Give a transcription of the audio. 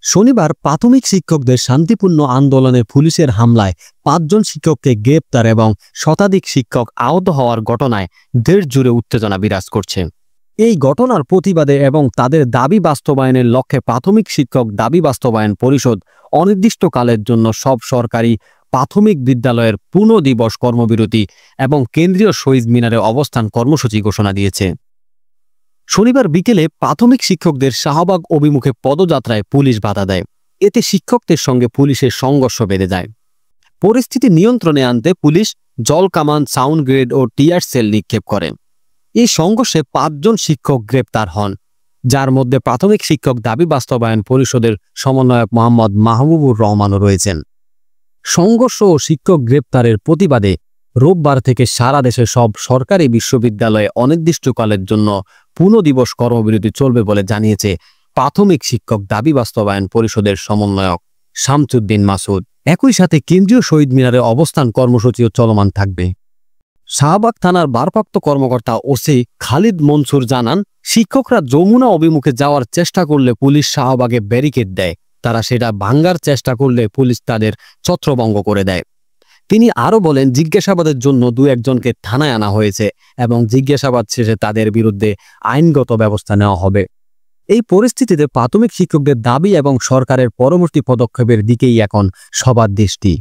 শনিবার প্রাথমিক শিক্ষকদের শান্তিপূর্ণ আন্দোলনে পুলিশের হামলায় ৫ জন শিক্ষককে গ্রেপ্তার এবং শতাধিক শিক্ষক আহত হওয়ার ঘটনায় দেশ জুড়ে উত্তেজনা বিরাজ করছে। এই ঘটনার প্রতিবাদে এবং তাদের দাবি বাস্তবায়নের লক্ষ্যে প্রাথমিক শিক্ষক দাবি বাস্তবায়ন পরিষদ অনির্দিষ্টকালের জন্য সব সরকারি প্রাথমিক বিদ্যালয়ের পুনর্দিবস কর্মবিরতি এবং কেন্দ্রীয় শহীদ মিনারে অবস্থান কর্মসূচি ঘোষণা দিয়েছে। শনিবার বিকেলে প্রাথমিক শিক্ষকদের শাহবাগ অভিমুখে পদযাত্রায় পুলিশ বাধা দেয়। এতে শিক্ষকদের সঙ্গে পুলিশের সংঘর্ষ বেড়ে যায়। পরিস্থিতি নিয়ন্ত্রণে আনতে পুলিশ জল কামান, সাউন্ড গ্রেড ও টিয়ার সেল নিক্ষেপ করে। এই সংঘর্ষে ৫ জন শিক্ষক গ্রেপ্তার হন, যার মধ্যে প্রাথমিক শিক্ষক দাবি বাস্তবায়ন পরিষদের সমন্বয়ক মোহাম্মদ মাহবুবুর রহমানও রয়েছেন। সংঘর্ষ ও শিক্ষক গ্রেপ্তারের প্রতিবাদে রোববার থেকে সারা দেশে সব সরকারি বিশ্ববিদ্যালয়ে অনির্দিষ্টকালের জন্য পুনর্দিবস কর্মবিরতি চলবে বলে জানিয়েছে প্রাথমিক শিক্ষক দাবি বাস্তবায়ন পরিষদের সমন্বয়ক শামসুদ্দিন মাসুদ। একই সাথে কেন্দ্রীয় শহীদ মিনারে অবস্থান কর্মসূচিও চলমান থাকবে। শাহবাগ থানার ভারপ্রাপ্ত কর্মকর্তা ওসি খালিদ মনসুর জানান, শিক্ষকরা যমুনা অভিমুখে যাওয়ার চেষ্টা করলে পুলিশ শাহবাগে ব্যারিকেড দেয়। তারা সেটা ভাঙ্গার চেষ্টা করলে পুলিশ তাদের ছত্রভঙ্গ করে দেয়। তিনি আরও বলেন, জিজ্ঞাসাবাদের জন্য ২-১ জনকে থানায় আনা হয়েছে এবং জিজ্ঞাসাবাদ শেষে তাদের বিরুদ্ধে আইনগত ব্যবস্থা নেওয়া হবে। এই পরিস্থিতিতে প্রাথমিক শিক্ষকদের দাবি এবং সরকারের পরবর্তী পদক্ষেপের দিকেই এখন সবার দৃষ্টি।